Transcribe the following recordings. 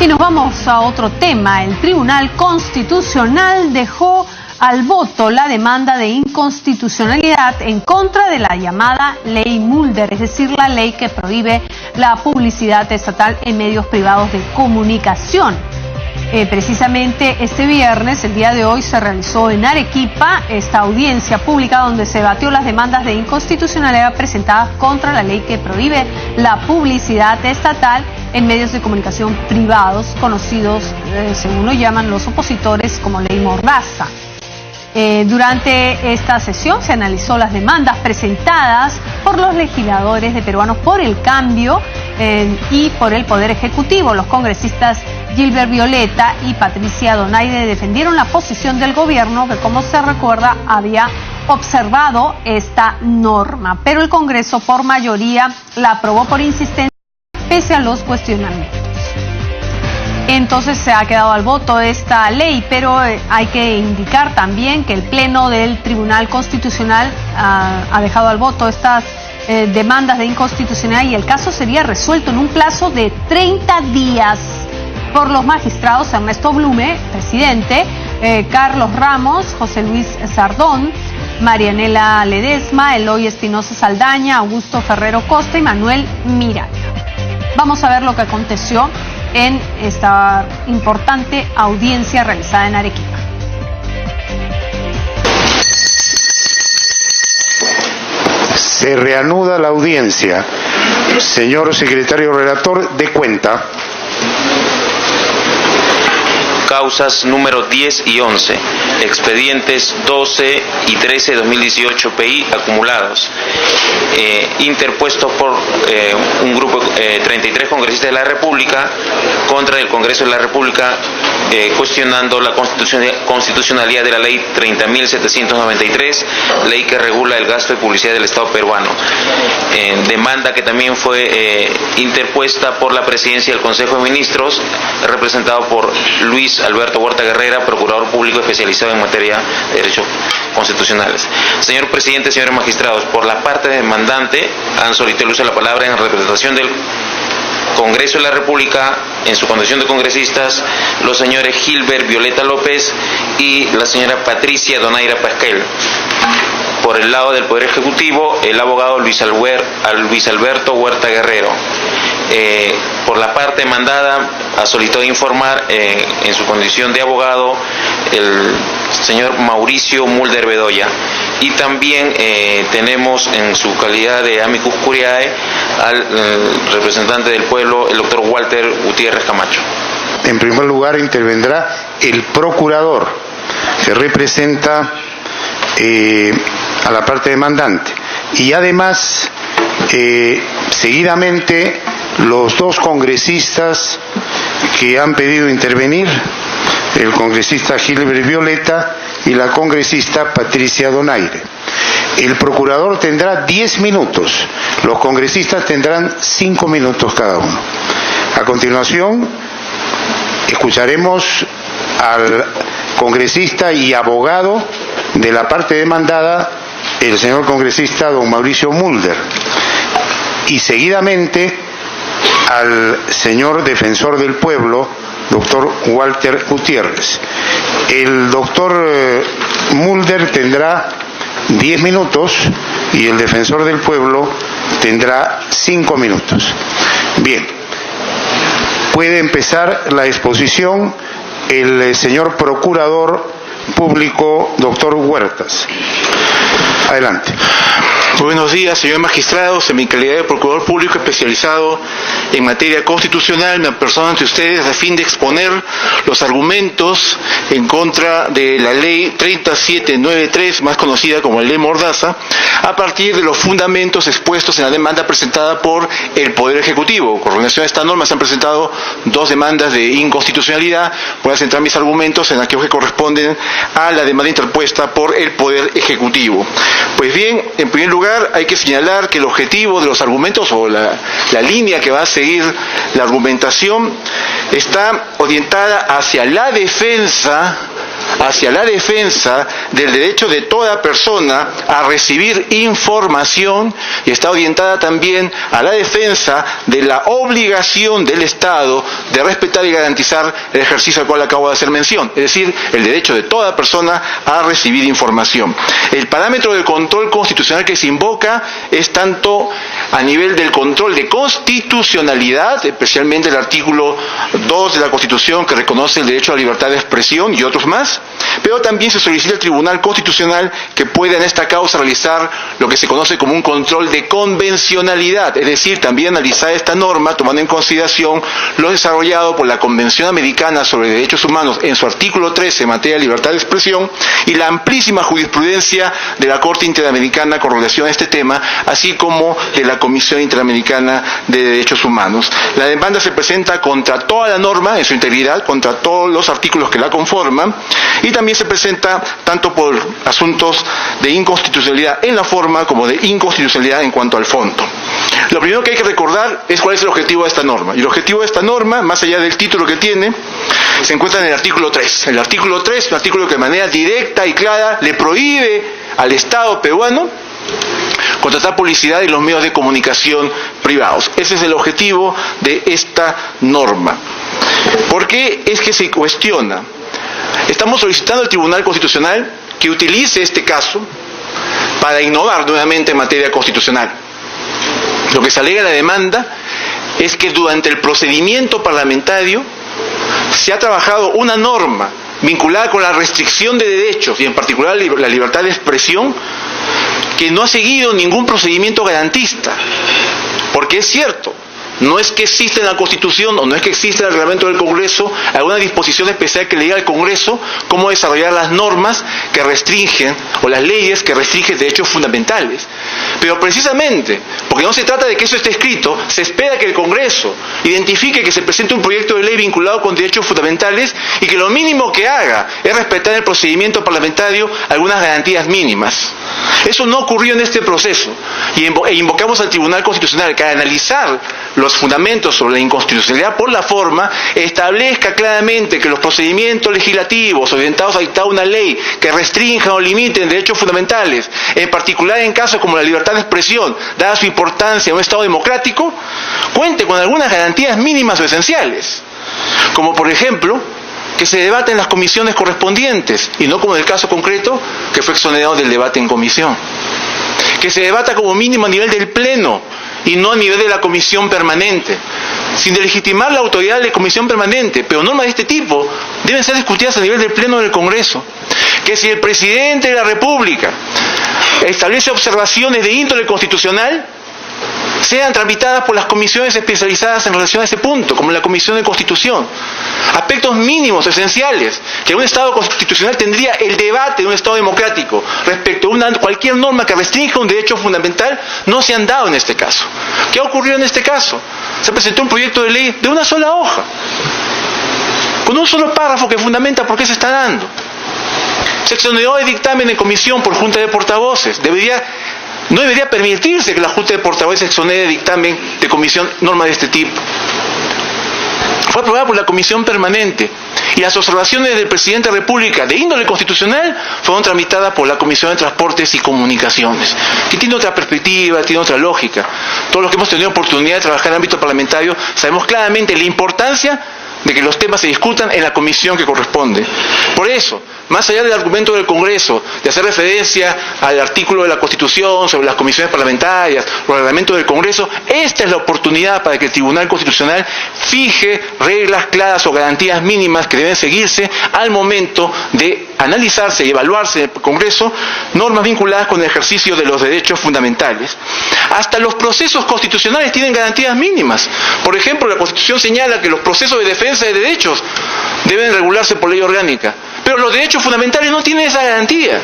Y nos vamos a otro tema. El Tribunal Constitucional dejó al voto la demanda de inconstitucionalidad en contra de la llamada Ley Mulder, es decir, la ley que prohíbe la publicidad estatal en medios privados de comunicación. Precisamente este viernes, el día de hoy, se realizó en Arequipa esta audiencia pública donde se debatió las demandas de inconstitucionalidad presentadas contra la ley que prohíbe la publicidad estatal en medios de comunicación privados, conocidos, según lo llaman los opositores, como ley Mordaza. Durante esta sesión se analizó las demandas presentadas por los legisladores de Peruanos por el Cambio y por el Poder Ejecutivo. Los congresistas Gilbert Violeta y Patricia Donaire defendieron la posición del gobierno que, como se recuerda, había observado esta norma, pero el Congreso por mayoría la aprobó por insistencia pese a los cuestionamientos. Entonces se ha quedado al voto esta ley, pero hay que indicar también que el Pleno del Tribunal Constitucional ha dejado al voto estas demandas de inconstitucionalidad y el caso sería resuelto en un plazo de 30 días por los magistrados Ernesto Blume, presidente, Carlos Ramos, José Luis Sardón, Marianela Ledesma, Eloy Espinosa Saldaña, Augusto Ferrero Costa y Manuel Miranda. Vamos a ver lo que aconteció en esta importante audiencia realizada en Arequipa. Se reanuda la audiencia. Señor secretario relator, dé cuenta. Causas número 10 y 11, expedientes 12 y 13 de 2018 PI acumulados, interpuestos por un grupo 33 congresistas de la República contra el Congreso de la República, cuestionando la constitucionalidad de la ley 30.793, ley que regula el gasto de publicidad del Estado peruano. Demanda que también fue interpuesta por la presidencia del Consejo de Ministros, representado por Luis Alberto Huerta Guerrera, procurador público especializado en materia de derechos constitucionales. Señor presidente, señores magistrados, por la parte demandante han solicitado el uso de la palabra en representación del Congreso de la República, en su condición de congresistas, los señores Gilbert Violeta López y la señora Patricia Donaire Pasquel. Por el lado del Poder Ejecutivo, el abogado Luis Alberto Huerta Guerrero. Por la parte demandada, ha solicitado informar en su condición de abogado el señor Mauricio Mulder Bedoya. Y también tenemos en su calidad de amicus curiae al representante del pueblo, el doctor Walter Gutiérrez Camacho. En primer lugar intervendrá el procurador, que representa a la parte demandante. Y además, seguidamente, los dos congresistas que han pedido intervenir, el congresista Gilbert Violeta y la congresista Patricia Donaire. El procurador tendrá 10 minutos, los congresistas tendrán 5 minutos cada uno. A continuación, escucharemos al congresista y abogado de la parte demandada, el señor congresista don Mauricio Mulder, y seguidamente al señor defensor del pueblo, doctor Walter Gutiérrez. El doctor Mulder tendrá 10 minutos y el defensor del pueblo tendrá 5 minutos. Bien, puede empezar la exposición el señor procurador público, doctor Huertas. Adelante. Buenos días, señores magistrados. En mi calidad de procurador público especializado en materia constitucional, me apersono ante ustedes a fin de exponer los argumentos en contra de la ley 3793, más conocida como la ley Mordaza, a partir de los fundamentos expuestos en la demanda presentada por el Poder Ejecutivo. Con relación a esta norma se han presentado dos demandas de inconstitucionalidad. Voy a centrar mis argumentos en aquellos que corresponden a la demanda interpuesta por el Poder Ejecutivo. Pues bien, en primer lugar, hay que señalar que el objetivo de los argumentos o la línea que va a seguir la argumentación está orientada hacia la defensa hacia la defensa del derecho de toda persona a recibir información y está orientada también a la defensa de la obligación del Estado de respetar y garantizar el ejercicio al cual acabo de hacer mención, es decir, el derecho de toda persona a recibir información. El parámetro del control constitucional que se invoca es tanto a nivel del control de constitucionalidad, especialmente el artículo 2 de la Constitución que reconoce el derecho a la libertad de expresión y otros más, pero también se solicita al Tribunal Constitucional que pueda en esta causa realizar lo que se conoce como un control de convencionalidad, es decir, también analizar esta norma tomando en consideración lo desarrollado por la Convención Americana sobre Derechos Humanos en su artículo 13 en materia de libertad de expresión y la amplísima jurisprudencia de la Corte Interamericana con relación a este tema, así como de la Comisión Interamericana de Derechos Humanos. La demanda se presenta contra toda la norma en su integridad, contra todos los artículos que la conforman, y también se presenta tanto por asuntos de inconstitucionalidad en la forma como de inconstitucionalidad en cuanto al fondo. Lo primero que hay que recordar es cuál es el objetivo de esta norma. Y el objetivo de esta norma, más allá del título que tiene, se encuentra en el artículo 3. El artículo 3 es un artículo que de manera directa y clara le prohíbe al Estado peruano contratar publicidad en los medios de comunicación privados. Ese es el objetivo de esta norma. ¿Por qué es que se cuestiona? Estamos solicitando al Tribunal Constitucional que utilice este caso para innovar nuevamente en materia constitucional. Lo que se alega en la demanda es que durante el procedimiento parlamentario se ha trabajado una norma vinculada con la restricción de derechos y en particular la libertad de expresión que no ha seguido ningún procedimiento garantista. Porque es cierto, no es que exista en la Constitución o no es que exista en el reglamento del Congreso alguna disposición especial que le diga al Congreso cómo desarrollar las normas que restringen o las leyes que restringen derechos fundamentales. Pero precisamente, porque no se trata de que eso esté escrito, se espera que el Congreso identifique que se presente un proyecto de ley vinculado con derechos fundamentales y que lo mínimo que haga es respetar el procedimiento parlamentario algunas garantías mínimas. Eso no ocurrió en este proceso e invocamos al Tribunal Constitucional que al analizar los fundamentos sobre la inconstitucionalidad por la forma establezca claramente que los procedimientos legislativos orientados a dictar una ley que restrinjan o limiten derechos fundamentales, en particular en casos como la libertad de expresión, dada su importancia en un Estado democrático, cuente con algunas garantías mínimas o esenciales, como por ejemplo que se debate en las comisiones correspondientes y no como en el caso concreto que fue exonerado del debate en comisión, que se debata como mínimo a nivel del Pleno y no a nivel de la comisión permanente, sin delegitimar la autoridad de la comisión permanente, pero normas de este tipo deben ser discutidas a nivel del Pleno del Congreso, que si el presidente de la República establece observaciones de índole constitucional, sean tramitadas por las comisiones especializadas en relación a ese punto, como la Comisión de Constitución. Aspectos mínimos, esenciales, que un Estado constitucional tendría el debate de un Estado democrático respecto a cualquier norma que restrinja un derecho fundamental, no se han dado en este caso. ¿Qué ha ocurrido en este caso? Se presentó un proyecto de ley de una sola hoja, con un solo párrafo que fundamenta por qué se está dando. Se exoneró de dictamen en comisión por Junta de Portavoces. No debería permitirse que la Junta de Portavoces exonere de dictamen de comisión norma de este tipo. Fue aprobada por la Comisión Permanente y las observaciones del Presidente de la República de índole constitucional fueron tramitadas por la Comisión de Transportes y Comunicaciones, que tiene otra perspectiva, tiene otra lógica. Todos los que hemos tenido oportunidad de trabajar en el ámbito parlamentario sabemos claramente la importancia de que los temas se discutan en la comisión que corresponde. Por eso, más allá del argumento del Congreso, de hacer referencia al artículo de la Constitución sobre las comisiones parlamentarias, o el reglamento del Congreso, esta es la oportunidad para que el Tribunal Constitucional fije reglas claras o garantías mínimas que deben seguirse al momento de analizarse y evaluarse en el Congreso normas vinculadas con el ejercicio de los derechos fundamentales. Hasta los procesos constitucionales tienen garantías mínimas. Por ejemplo, la Constitución señala que los procesos de defensa de derechos deben regularse por ley orgánica, pero los derechos fundamentales no tienen esa garantía.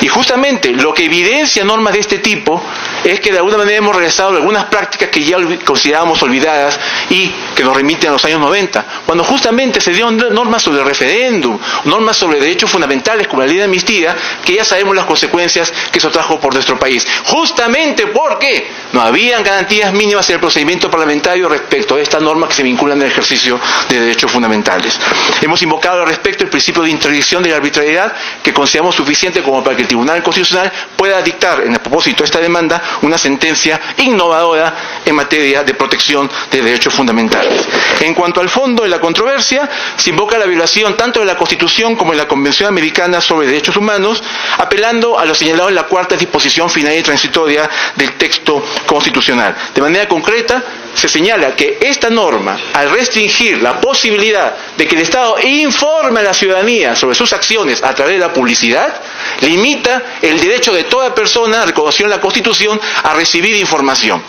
Y justamente lo que evidencia normas de este tipo es que de alguna manera hemos regresado a algunas prácticas que ya considerábamos olvidadas y que nos remiten a los años 90, cuando justamente se dieron normas sobre el referéndum, normas sobre derechos fundamentales como la ley de amnistía, que ya sabemos las consecuencias que eso trajo por nuestro país. Justamente porque no habían garantías mínimas en el procedimiento parlamentario respecto a estas normas que se vinculan al ejercicio de derechos fundamentales. Hemos invocado al respecto el principio de interdicción de la arbitrariedad, que consideramos suficiente como para que el Tribunal Constitucional pueda dictar, en el propósito de esta demanda, una sentencia innovadora en materia de protección de derechos fundamentales. En cuanto al fondo de la controversia, se invoca la violación tanto de la Constitución como de la Convención Americana sobre Derechos Humanos, apelando a lo señalado en la cuarta disposición final y transitoria del texto constitucional. De manera concreta, se señala que esta norma, al restringir la posibilidad de que el Estado informe a la ciudadanía sobre sus acciones a través de la publicidad, limita el derecho de toda persona, reconocido en la Constitución, a recibir información.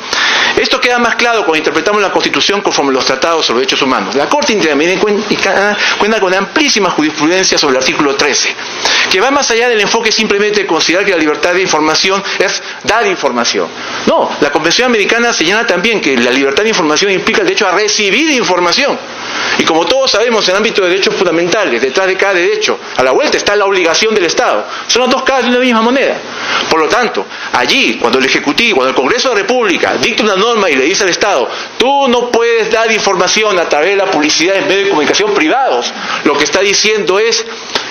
Esto queda más claro cuando interpretamos la Constitución conforme los tratados sobre derechos humanos. La Corte Interamericana cuenta con amplísima jurisprudencia sobre el artículo 13, que va más allá del enfoque simplemente de considerar que la libertad de información es dar información. No, la Convención Americana señala también que la libertad de información implica el derecho a recibir información. Y como todos sabemos, en el ámbito de derechos fundamentales, detrás de cada derecho, a la vuelta está la obligación del Estado. Son las dos caras de una misma moneda. Por lo tanto, allí, cuando el Ejecutivo, cuando el Congreso de la República dicta una norma y le dice al Estado, tú no puedes dar información a través de la publicidad en medios de comunicación privados, lo que está diciendo es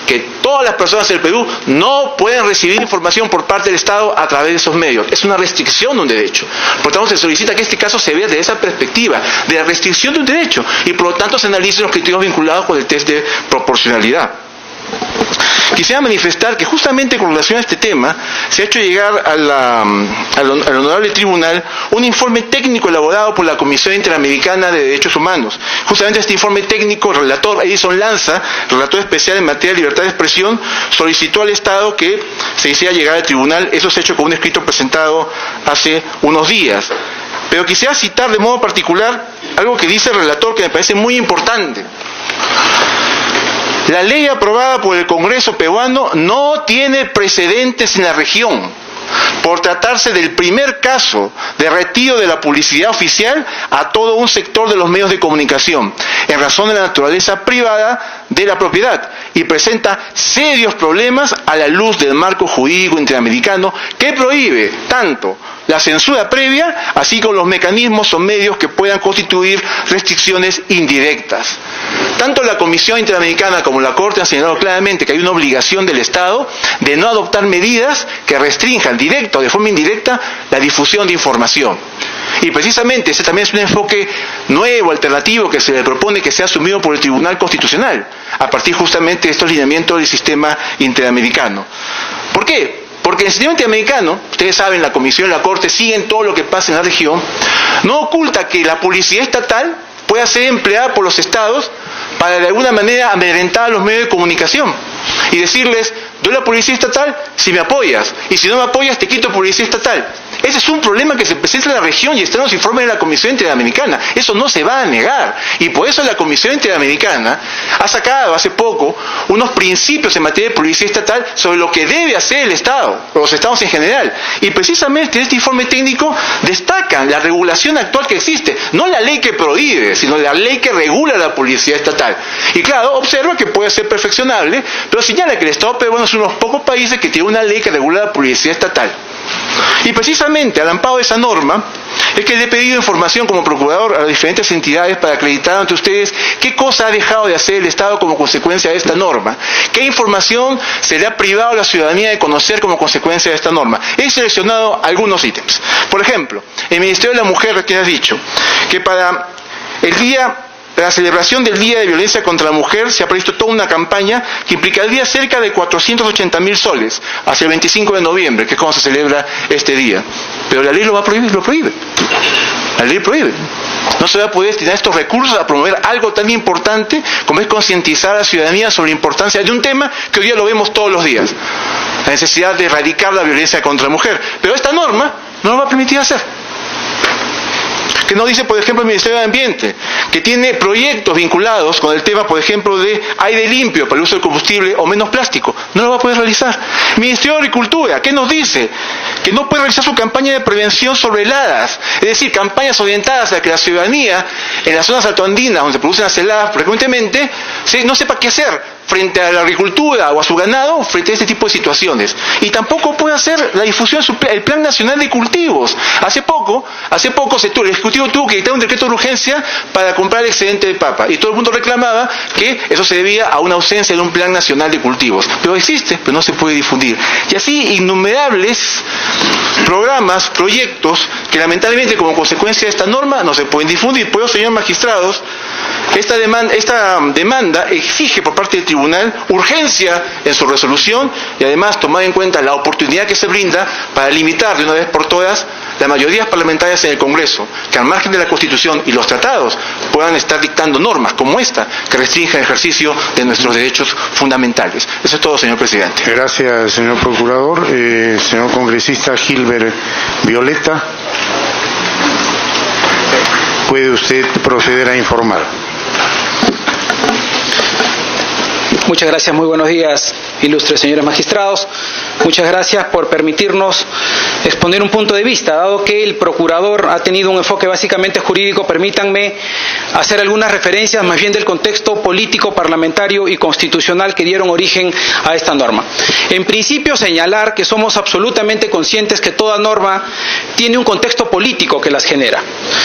que todas las personas del Perú no pueden recibir información por parte del Estado a través de esos medios. Es una restricción de un derecho. Por tanto, se solicita que este caso se vea desde esa perspectiva, de la restricción de un derecho, y por lo tanto se analicen los criterios vinculados con el test de proporcionalidad. Quisiera manifestar que justamente con relación a este tema se ha hecho llegar al Honorable Tribunal un informe técnico elaborado por la Comisión Interamericana de Derechos Humanos. Justamente este informe técnico, el relator Edison Lanza, relator especial en materia de libertad de expresión, solicitó al Estado que se hiciera llegar al tribunal. Eso se ha hecho con un escrito presentado hace unos días. Pero quisiera citar de modo particular algo que dice el relator que me parece muy importante. La ley aprobada por el Congreso peruano no tiene precedentes en la región, por tratarse del primer caso de retiro de la publicidad oficial a todo un sector de los medios de comunicación, en razón de la naturaleza privada de la propiedad, y presenta serios problemas a la luz del marco jurídico interamericano que prohíbe tanto la censura previa, así como los mecanismos o medios que puedan constituir restricciones indirectas. Tanto la Comisión Interamericana como la Corte han señalado claramente que hay una obligación del Estado de no adoptar medidas que restrinjan directa o de forma indirecta la difusión de información. Y precisamente ese también es un enfoque nuevo, alternativo, que se le propone que sea asumido por el Tribunal Constitucional, a partir justamente de estos lineamientos del sistema interamericano. ¿Por qué? Porque en el sistema interamericano, ustedes saben, la Comisión y la Corte siguen todo lo que pasa en la región, no oculta que la publicidad estatal pueda ser empleada por los estados para de alguna manera amedrentar a los medios de comunicación y decirles, doy la publicidad estatal si me apoyas, y si no me apoyas te quito publicidad estatal. Ese es un problema que se presenta en la región y está en los informes de la Comisión Interamericana. Eso no se va a negar. Y por eso la Comisión Interamericana ha sacado hace poco unos principios en materia de publicidad estatal sobre lo que debe hacer el Estado, los Estados en general. Y precisamente en este informe técnico destacan la regulación actual que existe. No la ley que prohíbe, sino la ley que regula la publicidad estatal. Y claro, observa que puede ser perfeccionable, pero señala que el Estado peruano es uno de los pocos países que tiene una ley que regula la publicidad estatal. Y precisamente al amparo de esa norma es que le he pedido información como procurador a las diferentes entidades para acreditar ante ustedes qué cosa ha dejado de hacer el Estado como consecuencia de esta norma, qué información se le ha privado a la ciudadanía de conocer como consecuencia de esta norma. He seleccionado algunos ítems. Por ejemplo, el Ministerio de la Mujer que ha dicho que para la celebración del Día de Violencia contra la Mujer se ha previsto toda una campaña que implicaría cerca de 480.000 soles hacia el 25 de noviembre, que es cuando se celebra este día. Pero la ley lo va a prohibir, lo prohíbe. La ley prohíbe. No se va a poder destinar estos recursos a promover algo tan importante como es concientizar a la ciudadanía sobre la importancia de un tema que hoy día lo vemos todos los días. La necesidad de erradicar la violencia contra la mujer. Pero esta norma no lo va a permitir hacer. ¿Qué nos dice, por ejemplo, el Ministerio de Ambiente? Que tiene proyectos vinculados con el tema, por ejemplo, de aire limpio para el uso del combustible o menos plástico. No lo va a poder realizar. Ministerio de Agricultura, ¿qué nos dice? Que no puede realizar su campaña de prevención sobre heladas. Es decir, campañas orientadas a que la ciudadanía en las zonas altoandinas donde se producen las heladas frecuentemente no sepa qué hacer frente a la agricultura o a su ganado frente a este tipo de situaciones. Y tampoco puede hacer la difusión el Plan Nacional de Cultivos. Hace poco el Ejecutivo tuvo que dictar un decreto de urgencia para comprar el excedente de papa. Y todo el mundo reclamaba que eso se debía a una ausencia de un Plan Nacional de Cultivos. Pero existe, pero no se puede difundir. Y así innumerables programas, proyectos, que lamentablemente como consecuencia de esta norma no se pueden difundir. Por eso, señores magistrados, esta demanda exige por parte del Tribunal urgencia en su resolución y además tomar en cuenta la oportunidad que se brinda para limitar de una vez por todas las mayorías parlamentarias en el Congreso, que al margen de la Constitución y los tratados puedan estar dictando normas como esta que restringen el ejercicio de nuestros derechos fundamentales. Eso es todo, señor presidente. Gracias, señor procurador. Señor congresista Gilbert Violeta, puede usted proceder a informar. Muchas gracias, muy buenos días, ilustres señores magistrados. Muchas gracias por permitirnos exponer un punto de vista. Dado que el procurador ha tenido un enfoque básicamente jurídico, permítanme hacer algunas referencias más bien del contexto político, parlamentario y constitucional que dieron origen a esta norma. En principio, señalar que somos absolutamente conscientes que toda norma tiene un contexto político que las genera.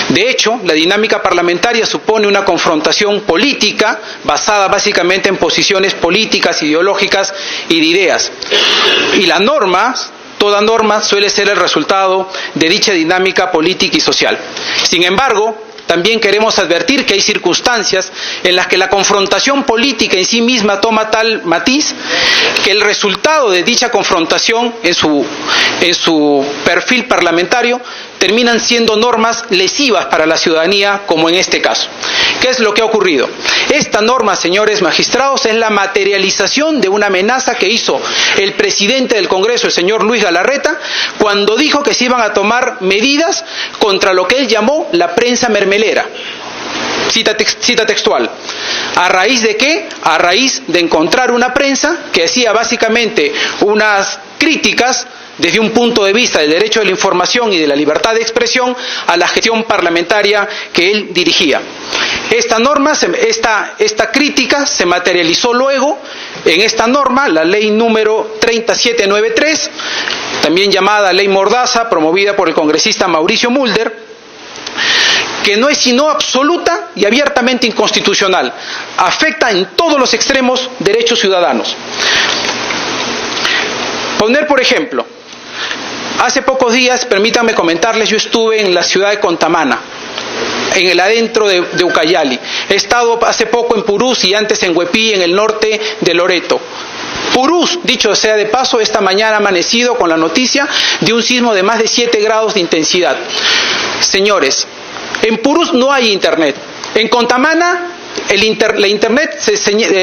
De hecho, la dinámica parlamentaria supone una confrontación política basada básicamente en posiciones políticas, ideológicas y de ideas. Y la norma, toda norma, suele ser el resultado de dicha dinámica política y social. Sin embargo, también queremos advertir que hay circunstancias en las que la confrontación política en sí misma toma tal matiz que el resultado de dicha confrontación en su perfil parlamentario terminan siendo normas lesivas para la ciudadanía, como en este caso. ¿Qué es lo que ha ocurrido? Esta norma, señores magistrados, es la materialización de una amenaza que hizo el presidente del Congreso, el señor Luis Galarreta, cuando dijo que se iban a tomar medidas contra lo que él llamó la prensa mermelera. Cita textual. ¿A raíz de qué? A raíz de encontrar una prensa que hacía básicamente unas críticas desde un punto de vista del derecho de la información y de la libertad de expresión a la gestión parlamentaria que él dirigía. Esta crítica se materializó luego en esta norma, la ley número 3793, también llamada Ley Mordaza, promovida por el congresista Mauricio Mulder, que no es sino absoluta y abiertamente inconstitucional. Afecta en todos los extremos derechos ciudadanos. Poner, por ejemplo, hace pocos días, permítanme comentarles, yo estuve en la ciudad de Contamana, en el adentro de Ucayali. He estado hace poco en Purús y antes en Huepí, en el norte de Loreto. Purús, dicho sea de paso, esta mañana ha amanecido con la noticia de un sismo de más de 7 grados de intensidad. Señores, en Purús no hay internet. En Contamana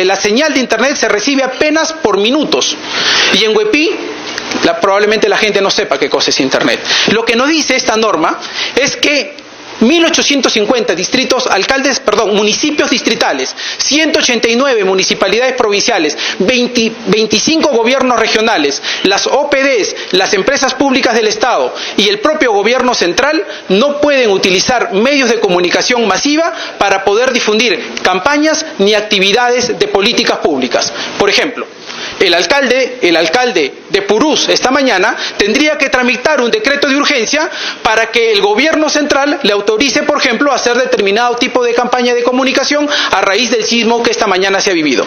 la señal de internet se recibe apenas por minutos. Y en Huepí probablemente la gente no sepa qué cosa es internet. Lo que nos dice esta norma es que 1.850 municipios distritales, 189 municipalidades provinciales, 25 gobiernos regionales, las OPDs, las empresas públicas del Estado y el propio gobierno central no pueden utilizar medios de comunicación masiva para poder difundir campañas ni actividades de políticas públicas. Por ejemplo, el alcalde de Purús esta mañana tendría que tramitar un decreto de urgencia para que el gobierno central le autorice, por ejemplo, a hacer determinado tipo de campaña de comunicación a raíz del sismo que esta mañana se ha vivido.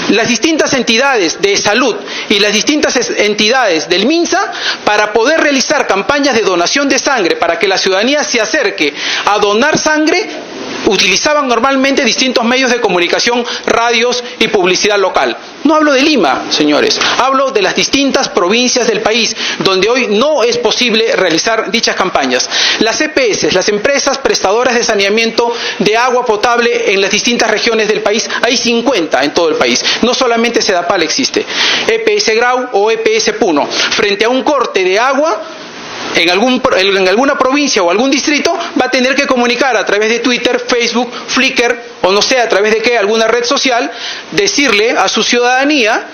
Las distintas entidades de salud y las distintas entidades del MINSA, para poder realizar campañas de donación de sangre, para que la ciudadanía se acerque a donar sangre, utilizaban normalmente distintos medios de comunicación, radios y publicidad local. No hablo de Lima, señores, hablo de las distintas provincias del país, donde hoy no es posible realizar dichas campañas. Las EPS, las empresas prestadoras de saneamiento de agua potable en las distintas regiones del país, hay 50 en todo el país. No solamente Sedapal existe. EPS Grau o EPS Puno. Frente a un corte de agua, en alguna provincia o algún distrito, va a tener que comunicar a través de Twitter, Facebook, Flickr, o no sé, a través de qué, alguna red social, decirle a su ciudadanía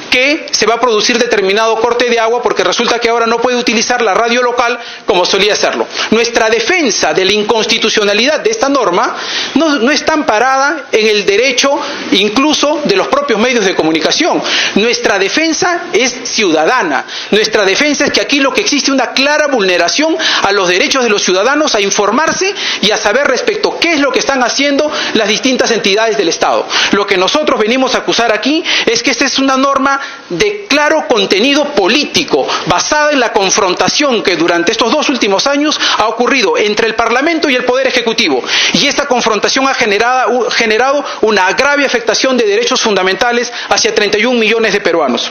que se va a producir determinado corte de agua porque resulta que ahora no puede utilizar la radio local como solía hacerlo. Nuestra defensa de la inconstitucionalidad de esta norma no está amparada en el derecho incluso de los propios medios de comunicación. Nuestra defensa es ciudadana. Nuestra defensa es que aquí lo que existe una clara vulneración a los derechos de los ciudadanos a informarse y a saber respecto a qué es lo que están haciendo las distintas entidades del Estado. Lo que nosotros venimos a acusar aquí es que esta es una norma de claro contenido político, basada en la confrontación que durante estos 2 últimos años ha ocurrido entre el Parlamento y el Poder Ejecutivo. Y esta confrontación ha generado una grave afectación de derechos fundamentales hacia 31 millones de peruanos.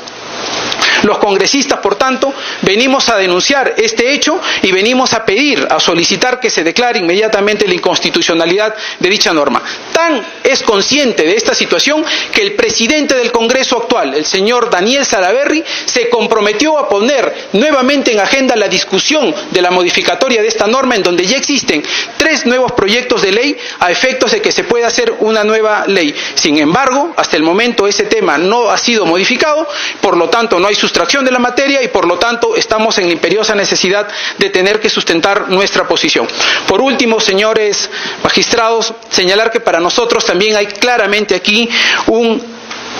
Los congresistas, por tanto, venimos a denunciar este hecho y venimos a pedir, a solicitar que se declare inmediatamente la inconstitucionalidad de dicha norma. Tan es consciente de esta situación que el presidente del Congreso actual, el señor Daniel Salaverry, se comprometió a poner nuevamente en agenda la discusión de la modificatoria de esta norma, en donde ya existen 3 nuevos proyectos de ley a efectos de que se pueda hacer una nueva ley. Sin embargo, hasta el momento ese tema no ha sido modificado, por lo tanto no hay sustracción de la materia y por lo tanto estamos en la imperiosa necesidad de tener que sustentar nuestra posición. Por último, señores magistrados, señalar que para nosotros también hay claramente aquí un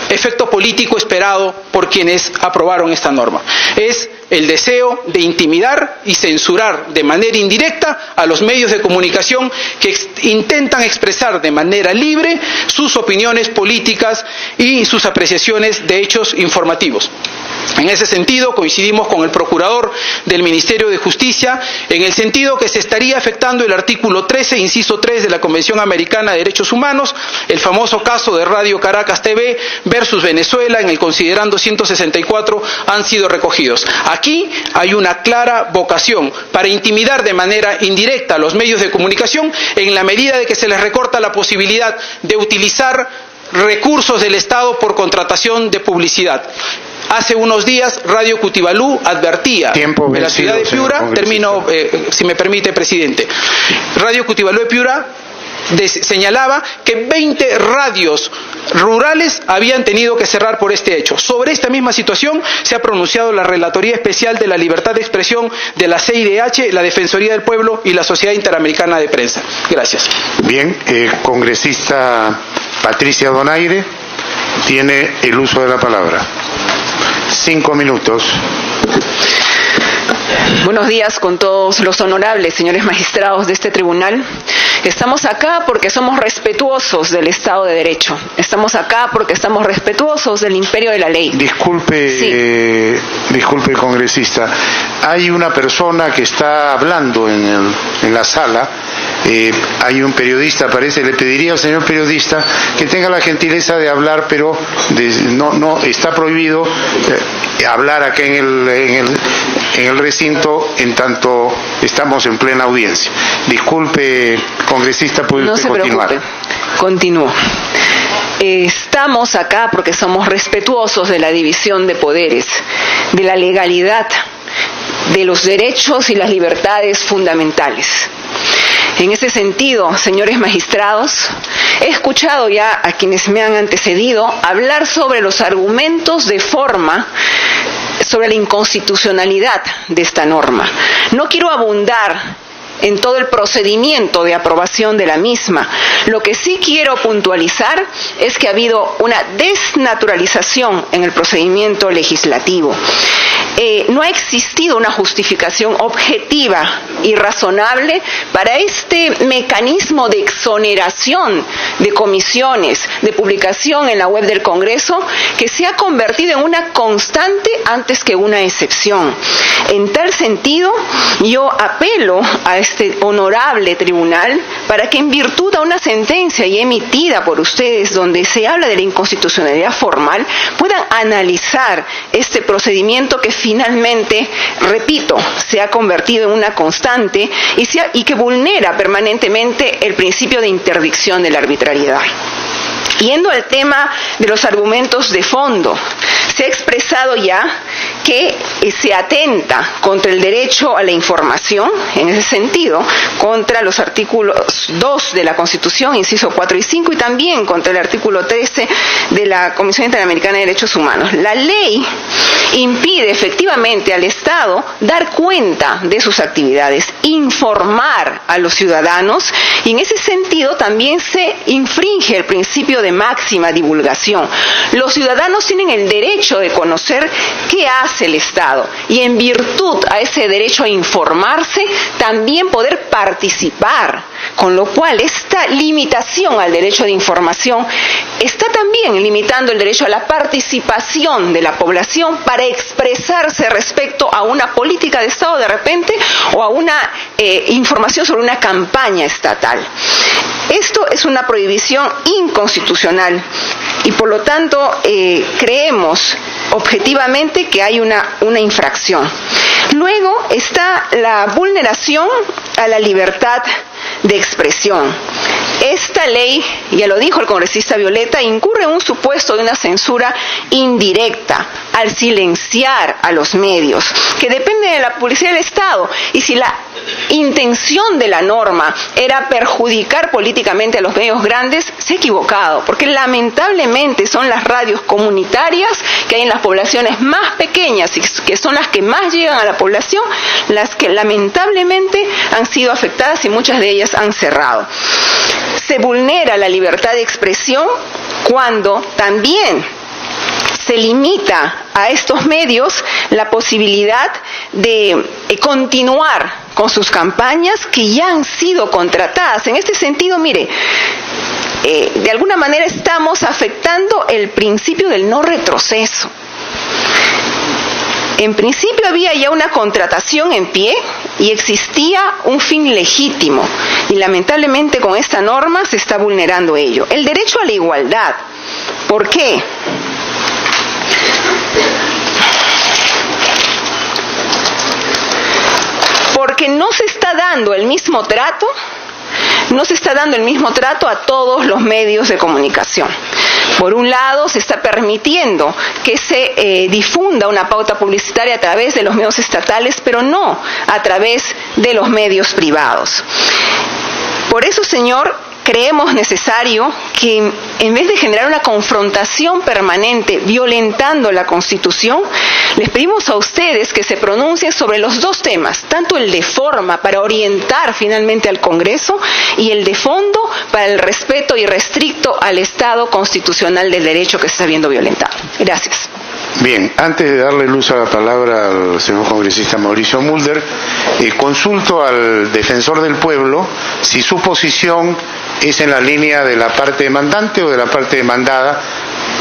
efecto político esperado por quienes aprobaron esta norma. Es el deseo de intimidar y censurar de manera indirecta a los medios de comunicación que intentan expresar de manera libre sus opiniones políticas y sus apreciaciones de hechos informativos. En ese sentido, coincidimos con el procurador del Ministerio de Justicia en el sentido que se estaría afectando el artículo 13, inciso 3 de la Convención Americana de Derechos Humanos, el famoso caso de Radio Caracas TV versus Venezuela, en el considerando 164 han sido recogidos. Aquí hay una clara vocación para intimidar de manera indirecta a los medios de comunicación en la medida de que se les recorta la posibilidad de utilizar recursos del Estado por contratación de publicidad. Hace unos días Radio Cutibalú advertía de la ciudad de Piura, termino si me permite, presidente, Radio Cutibalú de Piura señalaba que 20 radios rurales habían tenido que cerrar por este hecho. Sobre esta misma situación se ha pronunciado la Relatoría Especial de la Libertad de Expresión de la CIDH, la Defensoría del Pueblo y la Sociedad Interamericana de Prensa. Gracias. Bien, congresista Patricia Donaire tiene el uso de la palabra. 5 minutos. Buenos días con todos los honorables señores magistrados de este tribunal. Estamos acá porque somos respetuosos del Estado de Derecho. Estamos acá porque estamos respetuosos del imperio de la ley. Disculpe, disculpe, congresista. Hay una persona que está hablando en la sala. Hay un periodista, parece. Le pediría al señor periodista que tenga la gentileza de hablar, pero no está prohibido hablar acá en el recinto en tanto estamos en plena audiencia. Disculpe, congresista, puede usted continuar. No se preocupe, continúo. Estamos acá porque somos respetuosos de la división de poderes, de la legalidad, de los derechos y las libertades fundamentales. En ese sentido, señores magistrados, he escuchado ya a quienes me han antecedido hablar sobre los argumentos de forma sobre la inconstitucionalidad de esta norma. No quiero abundar en todo el procedimiento de aprobación de la misma. Lo que sí quiero puntualizar es que ha habido una desnaturalización en el procedimiento legislativo. No ha existido una justificación objetiva y razonable para este mecanismo de exoneración de comisiones, de publicación en la web del Congreso, que se ha convertido en una constante antes que una excepción. En tal sentido, yo apelo a este honorable tribunal para que, en virtud de una sentencia ya emitida por ustedes donde se habla de la inconstitucionalidad formal, puedan analizar este procedimiento que finalmente, repito, se ha convertido en una constante y que vulnera permanentemente el principio de interdicción de la arbitrariedad. Yendo al tema de los argumentos de fondo, se ha expresado ya que se atenta contra el derecho a la información, en ese sentido, contra los artículos 2 de la Constitución, inciso 4 y 5, y también contra el artículo 13 de la Comisión Interamericana de Derechos Humanos. La ley impide efectivamente al Estado dar cuenta de sus actividades, informar a los ciudadanos, y en ese sentido también se infringe el principio de máxima divulgación. Los ciudadanos tienen el derecho de conocer qué hace el Estado y, en virtud a ese derecho a informarse, también poder participar, con lo cual esta limitación al derecho de información está también limitando el derecho a la participación de la población para expresarse respecto a una política de Estado de repente, o a una información sobre una campaña estatal. Esto es una prohibición inconstitucional y, por lo tanto, creemos objetivamente que hay una infracción. Luego está la vulneración a la libertad de expresión. Esta ley, ya lo dijo el congresista Violeta, incurre en un supuesto de una censura indirecta al silenciar a los medios, que depende de la publicidad del Estado. Y si la intención de la norma era perjudicar políticamente a los medios grandes, se ha equivocado, porque lamentablemente son las radios comunitarias que hay en las poblaciones más pequeñas y que son las que más llegan a la población, las que lamentablemente han sido afectadas y muchas de ellas han cerrado. Se vulnera la libertad de expresión cuando también se limita a estos medios la posibilidad de continuar con sus campañas que ya han sido contratadas. En este sentido, mire, de alguna manera estamos afectando el principio del no retroceso. En principio había ya una contratación en pie y existía un fin legítimo, y lamentablemente con esta norma se está vulnerando ello. El derecho a la igualdad. ¿Por qué? Porque no se está dando el mismo trato a todos los medios de comunicación. Por un lado, se está permitiendo que se difunda una pauta publicitaria a través de los medios estatales, pero no a través de los medios privados. Por eso, señor, creemos necesario que, en vez de generar una confrontación permanente violentando la Constitución, les pedimos a ustedes que se pronuncien sobre los dos temas, tanto el de forma para orientar finalmente al Congreso y el de fondo para el respeto irrestricto al Estado constitucional del derecho que se está viendo violentado. Gracias. Bien, antes de darle luz a la palabra al señor congresista Mauricio Mulder, consulto al defensor del pueblo si su posición es en la línea de la parte demandante o de la parte demandada,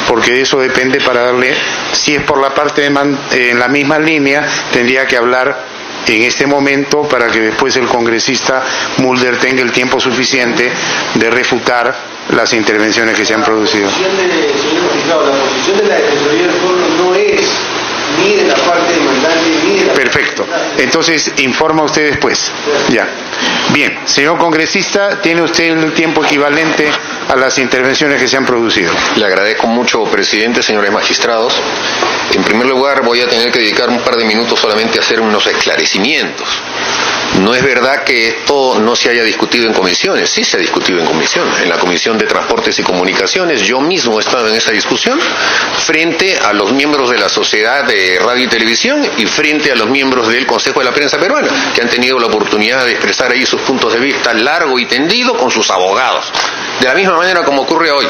porque de eso depende para darle, si es por la parte en la misma línea, tendría que hablar en este momento para que después el congresista Mulder tenga el tiempo suficiente de refutar las intervenciones que se han producido. La posición de la Defensoría del Pueblo no es ni de la parte demandante ni de la... Perfecto. Entonces, informa usted después. Ya. Bien. Señor congresista, tiene usted el tiempo equivalente a las intervenciones que se han producido. Le agradezco mucho, presidente, señores magistrados. En primer lugar, voy a tener que dedicar un par de minutos solamente a hacer unos esclarecimientos. No es verdad que esto no se haya discutido en comisiones, sí se ha discutido en comisión. En la Comisión de Transportes y Comunicaciones, yo mismo he estado en esa discusión frente a los miembros de la Sociedad de Radio y Televisión y frente a los miembros del Consejo de la Prensa Peruana, que han tenido la oportunidad de expresar ahí sus puntos de vista largo y tendido con sus abogados. De la misma manera como ocurre hoy,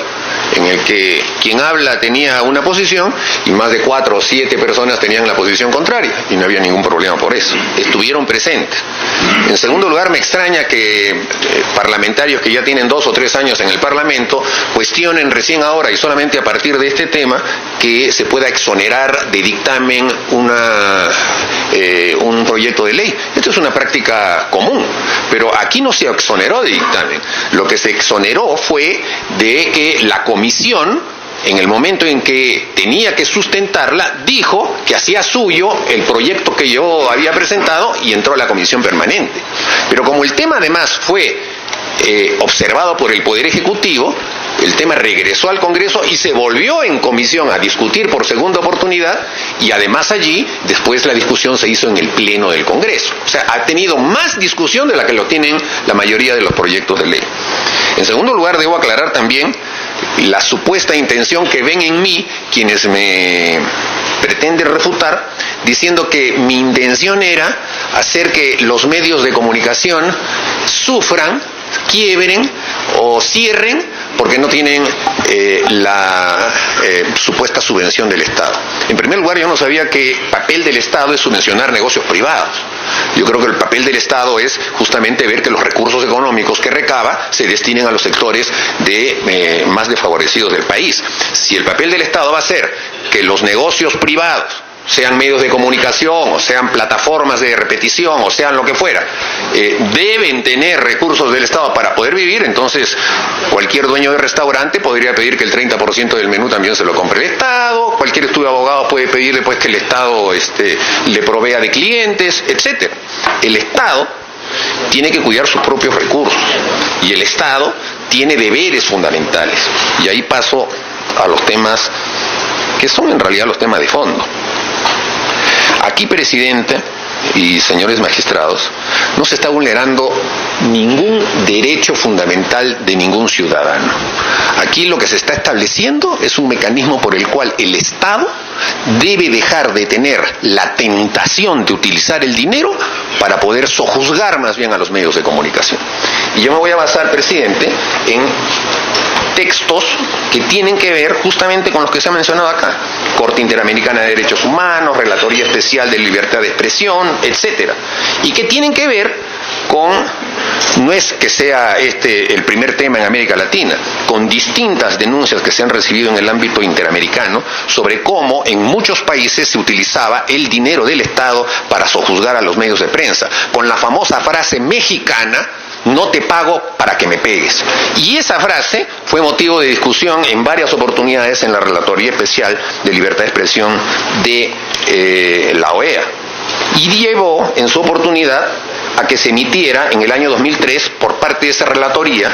en el que quien habla tenía una posición y más de 4 o 7 personas tenían la posición contraria, y no había ningún problema por eso. Estuvieron presentes. En segundo lugar, me extraña que parlamentarios que ya tienen 2 o 3 años en el Parlamento cuestionen recién ahora y solamente a partir de este tema que se pueda exonerar de dictamen un proyecto de ley. Esto es una práctica común, pero aquí no se exoneró de dictamen. Lo que se exoneró fue de que la comisión, en el momento en que tenía que sustentarla, dijo que hacía suyo el proyecto que yo había presentado y entró a la comisión permanente. Pero como el tema además fue observado por el Poder Ejecutivo, el tema regresó al Congreso y se volvió en comisión a discutir por segunda oportunidad, y además allí, después la discusión se hizo en el Pleno del Congreso. O sea, ha tenido más discusión de la que lo tienen la mayoría de los proyectos de ley. En segundo lugar, debo aclarar también la supuesta intención que ven en mí quienes me pretenden refutar, diciendo que mi intención era hacer que los medios de comunicación sufran, quiebren o cierren porque no tienen la supuesta subvención del Estado. En primer lugar, yo no sabía que el papel del Estado es subvencionar negocios privados. Yo creo que el papel del Estado es justamente ver que los recursos económicos que recaba se destinen a los sectores más desfavorecidos del país. Si el papel del Estado va a ser que los negocios privados, sean medios de comunicación, o sean plataformas de repetición, o sean lo que fuera, deben tener recursos del Estado para poder vivir, entonces cualquier dueño de restaurante podría pedir que el 30% del menú también se lo compre el Estado, cualquier estudio de abogado puede pedirle pues que el Estado le provea de clientes, etcétera. El Estado tiene que cuidar sus propios recursos, y el Estado tiene deberes fundamentales, y ahí paso a los temas que son en realidad los temas de fondo. Aquí, presidente y señores magistrados, no se está vulnerando ningún derecho fundamental de ningún ciudadano. Aquí lo que se está estableciendo es un mecanismo por el cual el Estado debe dejar de tener la tentación de utilizar el dinero para poder sojuzgar más bien a los medios de comunicación. Y yo me voy a basar, presidente, en textos que tienen que ver justamente con los que se ha mencionado acá: Corte Interamericana de Derechos Humanos, Relatoría Especial de Libertad de Expresión, etcétera, y que tienen que ver con, no es que sea el primer tema en América Latina, con distintas denuncias que se han recibido en el ámbito interamericano sobre cómo en muchos países se utilizaba el dinero del Estado para sojuzgar a los medios de prensa, con la famosa frase mexicana: no te pago para que me pegues. Y esa frase fue motivo de discusión en varias oportunidades en la Relatoría Especial de Libertad de Expresión de la OEA. Y llevó en su oportunidad a que se emitiera en el año 2003 por parte de esa relatoría